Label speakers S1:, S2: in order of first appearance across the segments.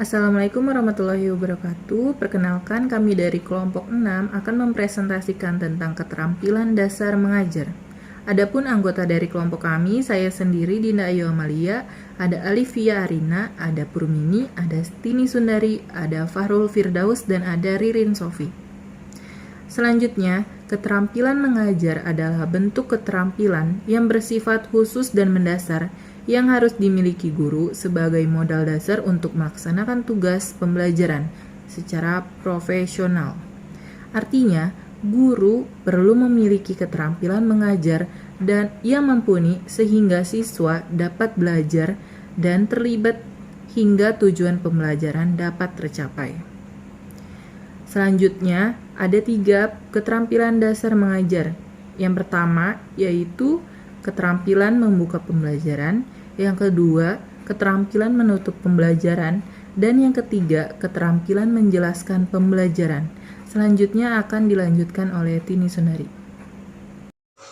S1: Assalamualaikum warahmatullahi wabarakatuh. Perkenalkan, kami dari kelompok 6 akan mempresentasikan tentang keterampilan dasar mengajar. Adapun anggota dari kelompok kami, saya sendiri Dinda Ayu Amalia, ada Alivia Arina, ada Purmini, ada Tini Sundari, ada Fahrul Firdaus, dan ada Ririn Sofi. Selanjutnya, keterampilan mengajar adalah bentuk keterampilan yang bersifat khusus dan mendasar yang harus dimiliki guru sebagai modal dasar untuk melaksanakan tugas pembelajaran secara profesional. Artinya, guru perlu memiliki keterampilan mengajar dan yang mumpuni sehingga siswa dapat belajar dan terlibat hingga tujuan pembelajaran dapat tercapai. Selanjutnya, ada 3 keterampilan dasar mengajar. Yang pertama yaitu keterampilan membuka pembelajaran, yang kedua keterampilan menutup pembelajaran, dan yang ketiga keterampilan menjelaskan pembelajaran. Selanjutnya akan dilanjutkan oleh Tini Sundari.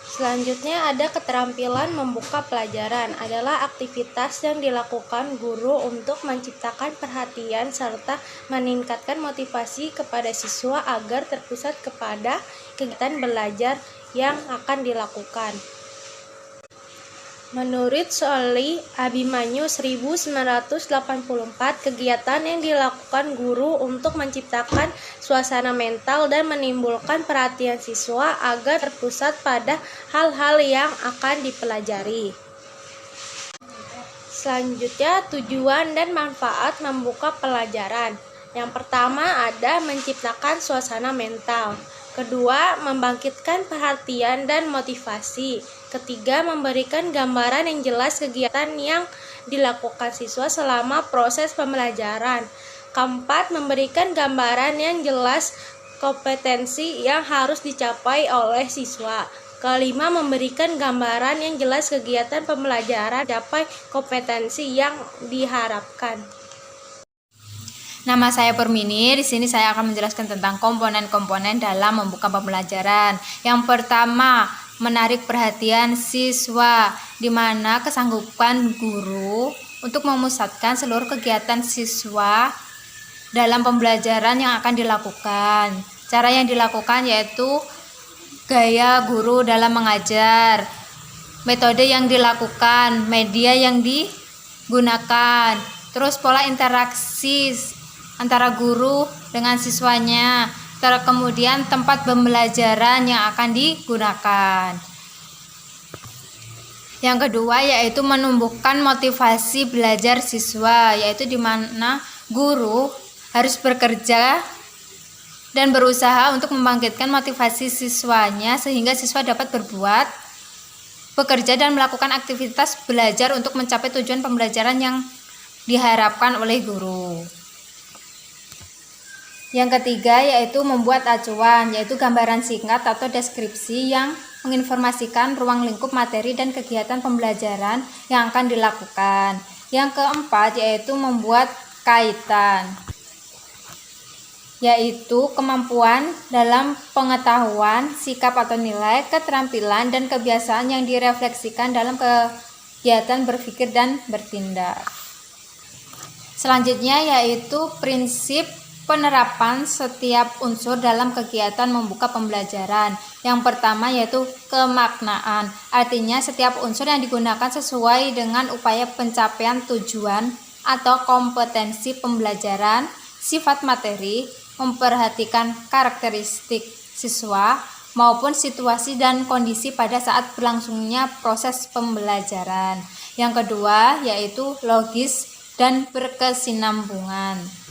S2: Selanjutnya ada keterampilan membuka pelajaran, adalah aktivitas yang dilakukan guru untuk menciptakan perhatian serta meningkatkan motivasi kepada siswa agar terpusat kepada kegiatan belajar yang akan dilakukan. Menurut Soli Abimanyu 1984, kegiatan yang dilakukan guru untuk menciptakan suasana mental dan menimbulkan perhatian siswa agar terpusat pada hal-hal yang akan dipelajari. Selanjutnya, tujuan dan manfaat membuka pelajaran. Yang pertama ada menciptakan suasana mental. Kedua, membangkitkan perhatian dan motivasi. Ketiga, memberikan gambaran yang jelas kegiatan yang dilakukan siswa selama proses pembelajaran. Keempat, memberikan gambaran yang jelas kompetensi yang harus dicapai oleh siswa. Kelima, memberikan gambaran yang jelas kegiatan pembelajaran dapat kompetensi yang diharapkan.
S3: Nama saya Purmini. Di sini saya akan menjelaskan tentang komponen-komponen dalam membuka pembelajaran. Yang pertama, menarik perhatian siswa, di mana kesanggupan guru untuk memusatkan seluruh kegiatan siswa dalam pembelajaran yang akan dilakukan. Cara yang dilakukan yaitu gaya guru dalam mengajar, metode yang dilakukan, media yang digunakan, terus pola interaksi antara guru dengan siswanya, kemudian tempat pembelajaran yang akan digunakan. Yang kedua yaitu menumbuhkan motivasi belajar siswa, yaitu di mana guru harus bekerja dan berusaha untuk membangkitkan motivasi siswanya sehingga siswa dapat bekerja dan melakukan aktivitas belajar untuk mencapai tujuan pembelajaran yang diharapkan oleh guru. Yang ketiga yaitu membuat acuan, yaitu gambaran singkat atau deskripsi yang menginformasikan ruang lingkup materi dan kegiatan pembelajaran yang akan dilakukan. Yang keempat yaitu membuat kaitan, yaitu kemampuan dalam pengetahuan, sikap atau nilai, keterampilan, dan kebiasaan yang direfleksikan dalam kegiatan berpikir dan bertindak. Selanjutnya yaitu prinsip penerapan setiap unsur dalam kegiatan membuka pembelajaran. Yang pertama yaitu kemaknaan, artinya setiap unsur yang digunakan sesuai dengan upaya pencapaian tujuan atau kompetensi pembelajaran. Sifat materi, memperhatikan karakteristik siswa maupun situasi dan kondisi pada saat berlangsungnya proses pembelajaran. Yang kedua yaitu logis dan berkesinambungan.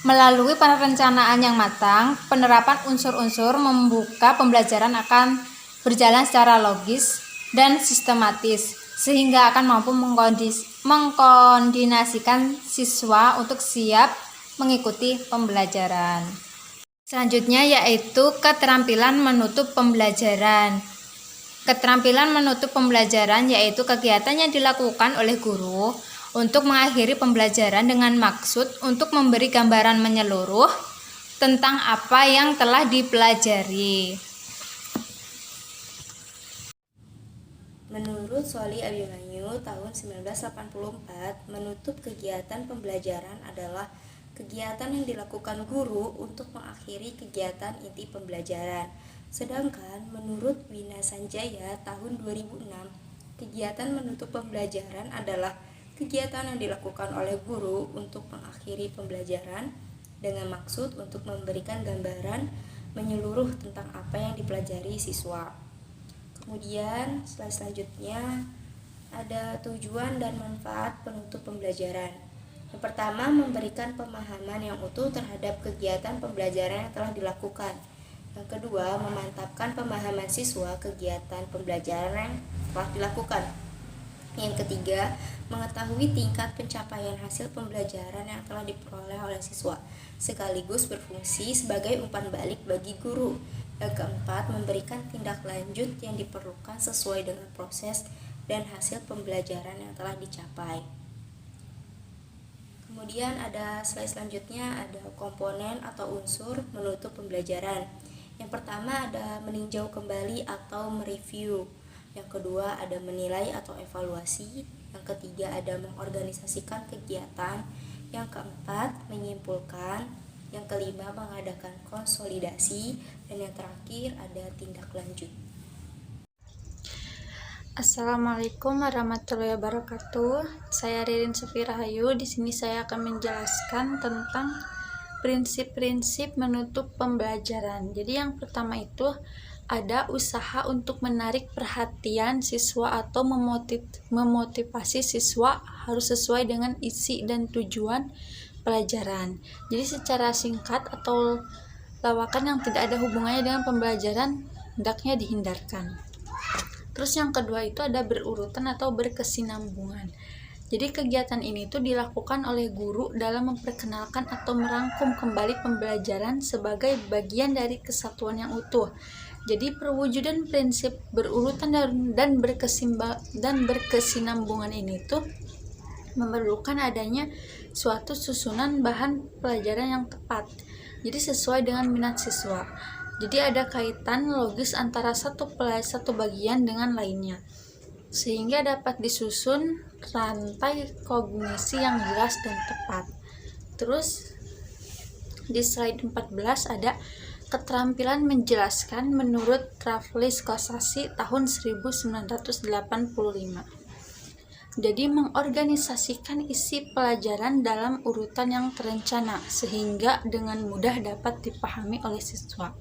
S3: Melalui perencanaan yang matang, penerapan unsur-unsur membuka pembelajaran akan berjalan secara logis dan sistematis, sehingga akan mampu mengkoordinasikan siswa untuk siap mengikuti pembelajaran. Selanjutnya yaitu keterampilan menutup pembelajaran. Keterampilan menutup pembelajaran yaitu kegiatan yang dilakukan oleh guru untuk mengakhiri pembelajaran dengan maksud untuk memberi gambaran menyeluruh tentang apa yang telah dipelajari.
S2: Menurut
S4: Menurut Sholih Abimanyu tahun 1984, menutup kegiatan pembelajaran adalah kegiatan yang dilakukan guru untuk mengakhiri kegiatan inti pembelajaran. Sedangkan menurut Wina Sanjaya tahun 2006, kegiatan menutup pembelajaran adalah kegiatan yang dilakukan oleh guru untuk mengakhiri pembelajaran dengan maksud untuk memberikan gambaran menyeluruh tentang apa yang dipelajari siswa. Kemudian slide selanjutnya ada tujuan dan manfaat penutup pembelajaran. Yang pertama, memberikan pemahaman yang utuh terhadap kegiatan pembelajaran yang telah dilakukan. Yang kedua, memantapkan pemahaman siswa kegiatan pembelajaran yang telah dilakukan. Yang ketiga, mengetahui tingkat pencapaian hasil pembelajaran yang telah diperoleh oleh siswa, sekaligus berfungsi sebagai umpan balik bagi guru. Yang keempat, memberikan tindak lanjut yang diperlukan sesuai dengan proses dan hasil pembelajaran yang telah dicapai. Kemudian ada slide selanjutnya, ada komponen atau unsur menutup pembelajaran. Yang pertama ada meninjau kembali atau mereview. Yang kedua ada menilai atau evaluasi. Yang ketiga ada mengorganisasikan kegiatan. Yang keempat menyimpulkan. Yang kelima mengadakan konsolidasi. Dan yang terakhir ada tindak lanjut.
S5: Assalamualaikum warahmatullahi wabarakatuh. Saya Ririn Sufi Rahayu. Di sini saya akan menjelaskan tentang prinsip-prinsip menutup pembelajaran. Jadi yang pertama itu ada usaha untuk menarik perhatian siswa atau memotivasi siswa harus sesuai dengan isi dan tujuan pelajaran. Jadi secara singkat atau lawakan yang tidak ada hubungannya dengan pembelajaran hendaknya dihindarkan. Terus yang kedua itu ada berurutan atau berkesinambungan. Jadi kegiatan ini tuh dilakukan oleh guru dalam memperkenalkan atau merangkum kembali pembelajaran sebagai bagian dari kesatuan yang utuh. Jadi perwujudan prinsip berurutan dan berkesinambungan ini tuh memerlukan adanya suatu susunan bahan pelajaran yang tepat. Jadi sesuai dengan minat siswa. Jadi ada kaitan logis antara satu bagian dengan lainnya, sehingga dapat disusun rantai kognisi yang jelas dan tepat. Terus di slide 14 ada keterampilan menjelaskan menurut Raffles Kosasih tahun 1985. Jadi mengorganisasikan isi pelajaran dalam urutan yang terencana sehingga dengan mudah dapat dipahami oleh siswa.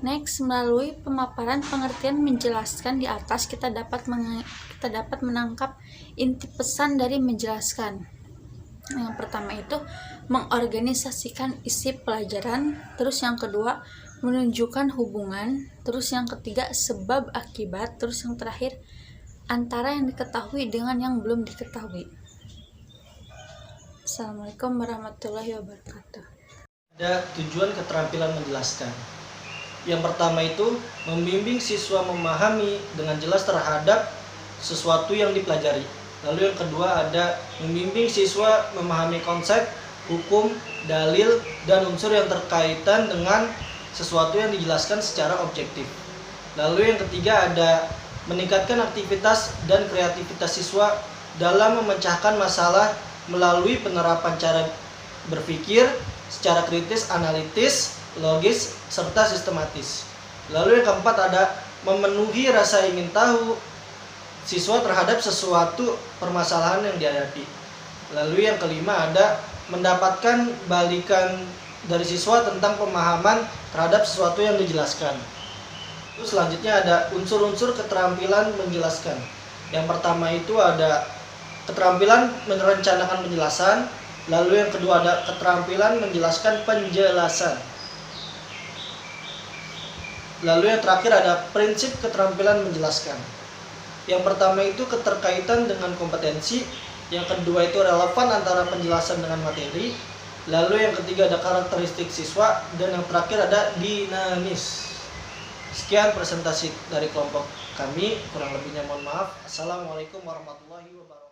S5: Next, melalui pemaparan pengertian menjelaskan di atas kita dapat menangkap inti pesan dari menjelaskan. Yang pertama itu mengorganisasikan isi pelajaran, terus yang kedua menunjukkan hubungan, terus yang ketiga sebab akibat, terus yang terakhir antara yang diketahui dengan yang belum diketahui. Assalamualaikum warahmatullahi wabarakatuh.
S6: Ada tujuan keterampilan menjelaskan. Yang pertama itu membimbing siswa memahami dengan jelas terhadap sesuatu yang dipelajari. Lalu yang kedua ada membimbing siswa memahami konsep, hukum, dalil, dan unsur yang terkaitan dengan sesuatu yang dijelaskan secara objektif. Lalu yang ketiga ada meningkatkan aktivitas dan kreativitas siswa dalam memecahkan masalah melalui penerapan cara berpikir secara kritis, analitis, logis, serta sistematis. Lalu yang keempat ada memenuhi rasa ingin tahu siswa terhadap sesuatu permasalahan yang dihadapi. Lalu yang kelima ada mendapatkan balikan dari siswa tentang pemahaman terhadap sesuatu yang dijelaskan. Terus selanjutnya ada unsur-unsur keterampilan menjelaskan. Yang pertama itu ada keterampilan merencanakan penjelasan. Lalu yang kedua ada keterampilan menjelaskan penjelasan. Lalu yang terakhir ada prinsip keterampilan menjelaskan. Yang pertama itu keterkaitan dengan kompetensi, yang kedua itu relevan antara penjelasan dengan materi, lalu yang ketiga ada karakteristik siswa, dan yang terakhir ada dinamis. Sekian presentasi dari kelompok kami, kurang lebihnya mohon maaf. Assalamualaikum warahmatullahi wabarakatuh.